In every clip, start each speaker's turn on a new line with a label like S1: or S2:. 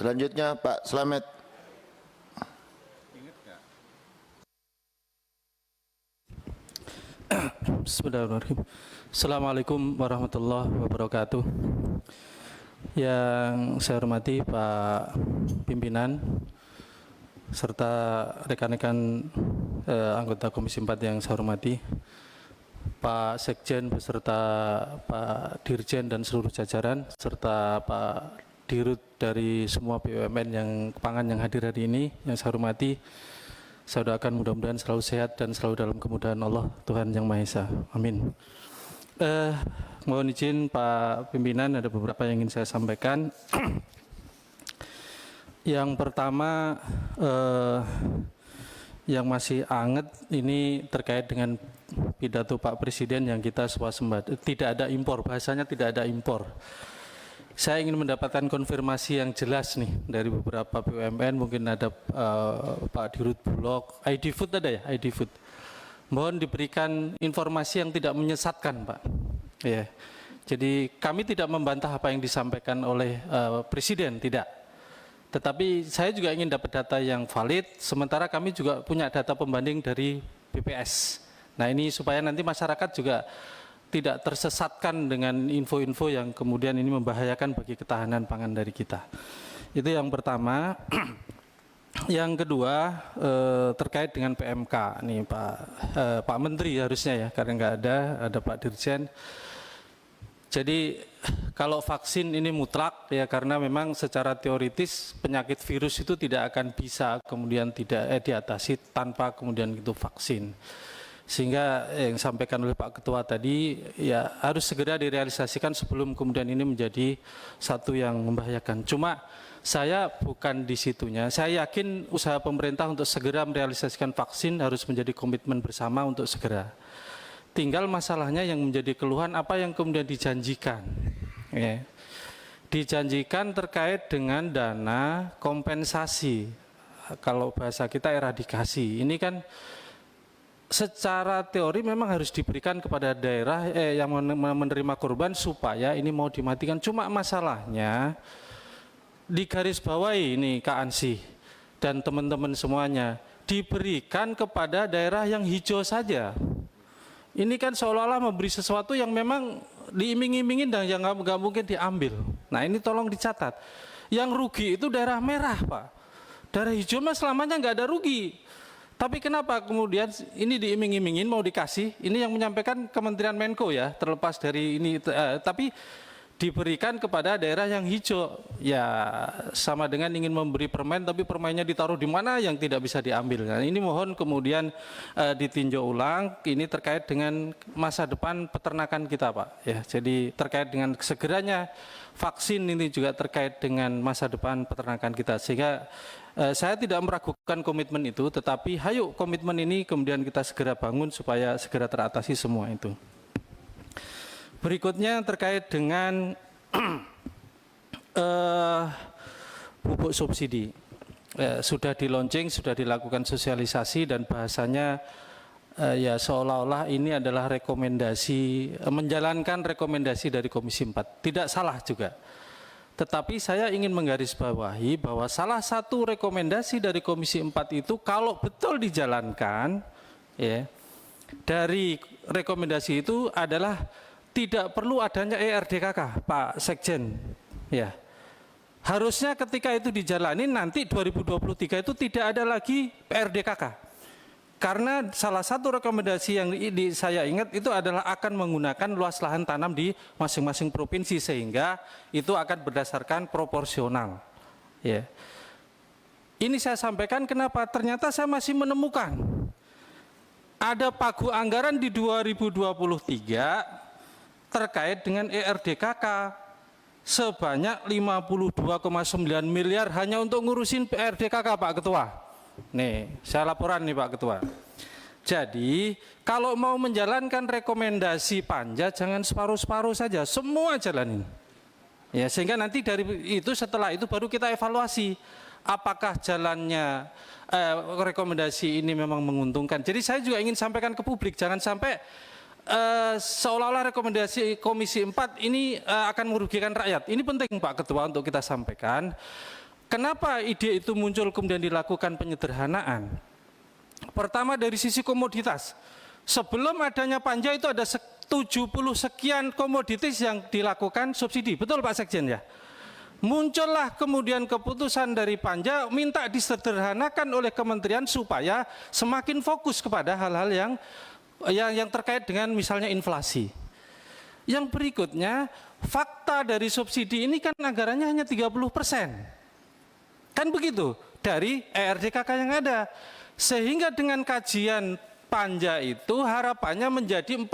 S1: Selanjutnya Pak Slamet.
S2: Bismillahirrahmanirrahim. Assalamualaikum warahmatullahi wabarakatuh. Yang saya hormati Pak Pimpinan serta rekan-rekan anggota Komisi 4 yang saya hormati, Pak Sekjen beserta Pak Dirjen dan seluruh jajaran, serta Pak Dirut dari semua BUMN yang pangan yang hadir hari ini, yang saya hormati. Saya doakan mudah-mudahan selalu sehat dan selalu dalam kemudahan Allah Tuhan Yang Maha Esa. Amin. Mohon izin Pak Pimpinan, ada beberapa yang ingin saya sampaikan. Yang pertama, yang masih anget ini terkait dengan pidato Pak Presiden yang kita swasembada. Tidak ada impor, bahasanya tidak ada impor. Saya ingin mendapatkan konfirmasi yang jelas nih dari beberapa BUMN, mungkin ada Pak Dirut Bulog, ID Food ada ya, ID Food. Mohon diberikan informasi yang tidak menyesatkan, Pak. Ya. Jadi kami tidak membantah apa yang disampaikan oleh Presiden, tidak. Tetapi saya juga ingin dapat data yang valid, sementara kami juga punya data pembanding dari BPS. Nah ini supaya nanti masyarakat juga tidak tersesatkan dengan info-info yang kemudian ini membahayakan bagi ketahanan pangan dari kita. Itu yang pertama. Yang kedua terkait dengan PMK. Nih Pak Menteri harusnya ya, karena nggak ada Pak Dirjen. Jadi kalau vaksin ini mutlak ya, karena memang secara teoritis penyakit virus itu tidak akan bisa kemudian tidak diatasi tanpa kemudian itu vaksin. Sehingga yang disampaikan oleh Pak Ketua tadi ya harus segera direalisasikan sebelum kemudian ini menjadi satu yang membahayakan. Cuma saya bukan di situnya. Saya yakin usaha pemerintah untuk segera merealisasikan vaksin harus menjadi komitmen bersama untuk segera. Tinggal masalahnya yang menjadi keluhan apa yang kemudian dijanjikan. Ya. Dijanjikan terkait dengan dana kompensasi. Kalau bahasa kita eradikasi. Ini kan secara teori memang harus diberikan kepada daerah yang menerima korban supaya ini mau dimatikan. Cuma masalahnya di garis bawahi ini Kak Ansi dan teman-teman semuanya, diberikan kepada daerah yang hijau saja. Ini kan seolah-olah memberi sesuatu yang memang diiming-imingin dan yang nggak mungkin diambil. Nah ini tolong dicatat. Yang rugi itu daerah merah, Pak. Daerah hijau mah selamanya nggak ada rugi. Tapi kenapa kemudian ini diiming-imingin mau dikasih? Ini yang menyampaikan Kementerian Menko ya, terlepas dari ini, tapi diberikan kepada daerah yang hijau. Ya sama dengan ingin memberi permen, tapi permennya ditaruh di mana yang tidak bisa diambil. Nah, ini mohon kemudian ditinjau ulang. Ini terkait dengan masa depan peternakan kita, Pak. Ya, jadi terkait dengan segeranya vaksin ini juga terkait dengan masa depan peternakan kita. Sehingga saya tidak meragukan komitmen itu, tetapi hayo komitmen ini kemudian kita segera bangun supaya segera teratasi semua itu. Berikutnya terkait dengan pupuk subsidi. Sudah di launching, sudah dilakukan sosialisasi dan bahasanya ya seolah-olah ini adalah rekomendasi, menjalankan rekomendasi dari Komisi 4. Tidak salah juga. Tetapi saya ingin menggarisbawahi bahwa salah satu rekomendasi dari Komisi 4 itu kalau betul dijalankan, ya, dari rekomendasi itu adalah tidak perlu adanya ERDKK, Pak Sekjen. Ya, harusnya ketika itu dijalani nanti 2023 itu tidak ada lagi PRDKK. Karena salah satu rekomendasi yang saya ingat itu adalah akan menggunakan luas lahan tanam di masing-masing provinsi sehingga itu akan berdasarkan proporsional. Ya. Ini saya sampaikan kenapa? Ternyata saya masih menemukan ada pagu anggaran di 2023 terkait dengan ERDKK sebanyak 52,9 miliar hanya untuk ngurusin PRDKK, Pak Ketua. Nih, saya laporan nih Pak Ketua. Jadi, kalau mau menjalankan rekomendasi Panja jangan separuh-separuh saja, semua jalanin. Ya, sehingga nanti dari itu setelah itu baru kita evaluasi apakah jalannya rekomendasi ini memang menguntungkan. Jadi saya juga ingin sampaikan ke publik, jangan sampai seolah-olah rekomendasi Komisi 4 ini akan merugikan rakyat. Ini penting Pak Ketua untuk kita sampaikan. Kenapa ide itu muncul kemudian dilakukan penyederhanaan? Pertama dari sisi komoditas. Sebelum adanya panja itu ada 70 sekian komoditas yang dilakukan subsidi. Betul Pak Sekjen ya? Muncullah kemudian keputusan dari panja minta disederhanakan oleh kementerian supaya semakin fokus kepada hal-hal yang terkait dengan misalnya inflasi. Yang berikutnya, fakta dari subsidi ini kan anggarannya hanya 30%. Kan begitu dari ERDKK yang ada. Sehingga dengan kajian panja itu harapannya menjadi 40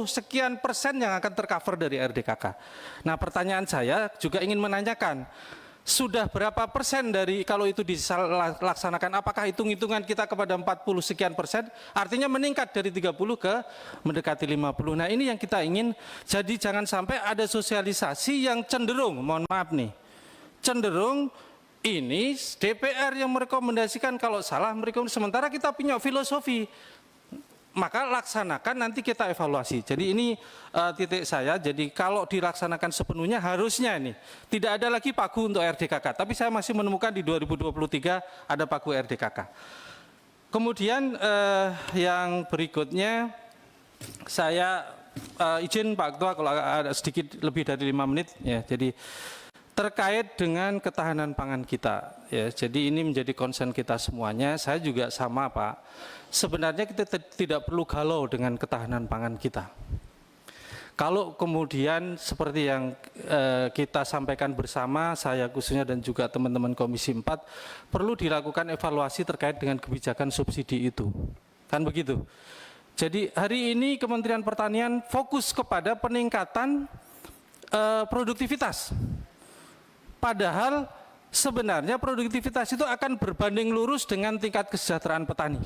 S2: sekian persen yang akan tercover dari RDKK. Nah pertanyaan saya juga ingin menanyakan, sudah berapa persen dari kalau itu dilaksanakan, apakah hitung-hitungan kita kepada 40 sekian persen, artinya meningkat dari 30 ke mendekati 50. Nah ini yang kita ingin, jadi jangan sampai ada sosialisasi yang cenderung, mohon maaf nih, cenderung ini DPR yang merekomendasikan, kalau salah merekomendasikan, sementara kita punya filosofi, maka laksanakan nanti kita evaluasi. Jadi ini titik saya, jadi kalau dilaksanakan sepenuhnya harusnya ini tidak ada lagi pagu untuk RDKK, tapi saya masih menemukan di 2023 ada pagu RDKK. Kemudian yang berikutnya saya izin Pak Ketua kalau ada sedikit lebih dari 5 menit ya, jadi terkait dengan ketahanan pangan kita ya, jadi ini menjadi concern kita semuanya. Saya juga sama Pak, sebenarnya kita tidak perlu galau dengan ketahanan pangan kita. Kalau kemudian seperti yang kita sampaikan bersama, saya khususnya dan juga teman-teman Komisi 4, perlu dilakukan evaluasi terkait dengan kebijakan subsidi itu, kan begitu. Jadi hari ini Kementerian Pertanian fokus kepada peningkatan produktivitas. Padahal sebenarnya produktivitas itu akan berbanding lurus dengan tingkat kesejahteraan petani.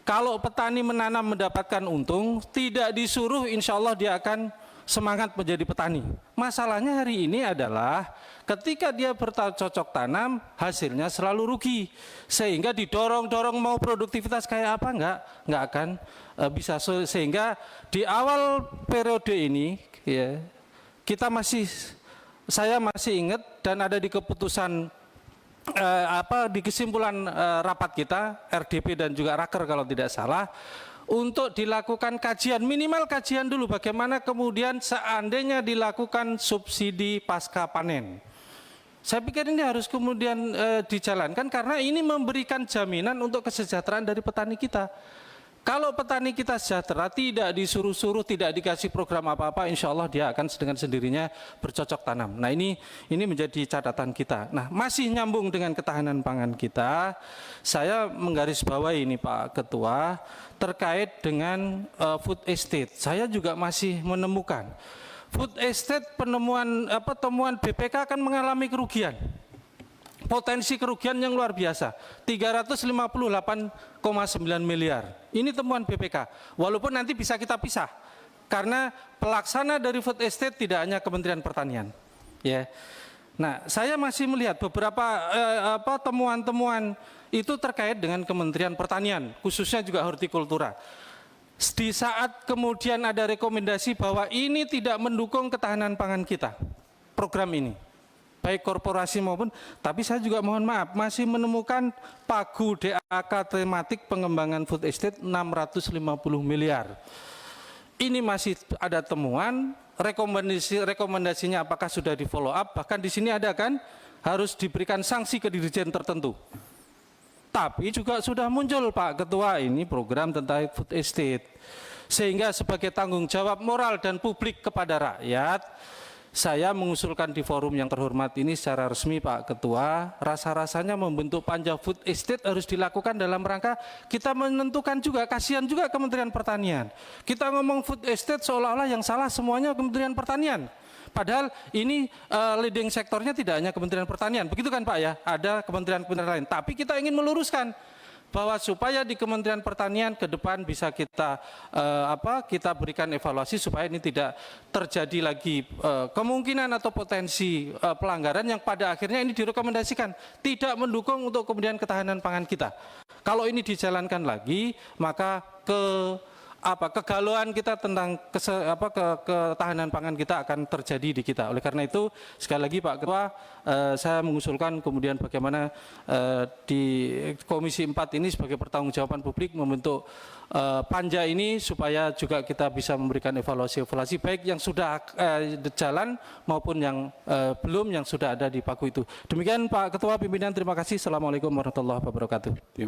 S2: Kalau petani menanam mendapatkan untung, tidak disuruh insya Allah dia akan semangat menjadi petani. Masalahnya hari ini adalah ketika dia bercocok tanam, hasilnya selalu rugi. Sehingga didorong-dorong mau produktivitas kayak apa, nggak akan bisa. Sehingga di awal periode ini, ya, saya masih ingat dan ada di keputusan di kesimpulan rapat kita RDP dan juga Raker kalau tidak salah, untuk dilakukan kajian, minimal kajian dulu bagaimana kemudian seandainya dilakukan subsidi pasca panen. Saya pikir ini harus kemudian dijalankan karena ini memberikan jaminan untuk kesejahteraan dari petani kita. Kalau petani kita sejahtera, tidak disuruh-suruh, tidak dikasih program apa-apa, insya Allah dia akan dengan sendirinya bercocok tanam. Nah ini menjadi catatan kita. Nah masih nyambung dengan ketahanan pangan kita, saya menggarisbawahi ini Pak Ketua, terkait dengan food estate. Saya juga masih menemukan, food estate temuan BPK akan mengalami kerugian. Potensi kerugian yang luar biasa, 358,9 miliar. Ini temuan BPK. Walaupun nanti bisa kita pisah, karena pelaksana dari food estate tidak hanya Kementerian Pertanian. Ya. Nah, saya masih melihat beberapa temuan-temuan itu terkait dengan Kementerian Pertanian, khususnya juga hortikultura. Di saat kemudian ada rekomendasi bahwa ini tidak mendukung ketahanan pangan kita, program ini, baik korporasi maupun, tapi saya juga mohon maaf masih menemukan pagu DAK tematik pengembangan food estate 650 miliar. Ini masih ada temuan, rekomendasinya apakah sudah di follow up, bahkan di sini ada kan harus diberikan sanksi ke dirjen tertentu. Tapi juga sudah muncul Pak Ketua ini program tentang food estate. Sehingga sebagai tanggung jawab moral dan publik kepada rakyat, saya mengusulkan di forum yang terhormat ini secara resmi Pak Ketua, rasa-rasanya membentuk panja food estate harus dilakukan dalam rangka kita menentukan juga, kasihan juga Kementerian Pertanian. Kita ngomong food estate seolah-olah yang salah semuanya Kementerian Pertanian. Padahal ini leading sektornya tidak hanya Kementerian Pertanian, begitu kan Pak ya? Ada kementerian-kementerian lain. Tapi kita ingin meluruskan bahwa supaya di Kementerian Pertanian ke depan bisa kita berikan evaluasi supaya ini tidak terjadi lagi kemungkinan atau potensi pelanggaran yang pada akhirnya ini direkomendasikan tidak mendukung untuk kemudian ketahanan pangan kita. Kalau ini dijalankan lagi, maka kegalauan kita tentang ketahanan pangan kita akan terjadi di kita. Oleh karena itu sekali lagi Pak Ketua, saya mengusulkan kemudian bagaimana di Komisi 4 ini sebagai pertanggungjawaban publik membentuk panja ini supaya juga kita bisa memberikan evaluasi baik yang sudah jalan maupun yang belum, yang sudah ada di pagu itu. Demikian Pak Ketua, pimpinan, terima kasih. Assalamualaikum warahmatullahi wabarakatuh.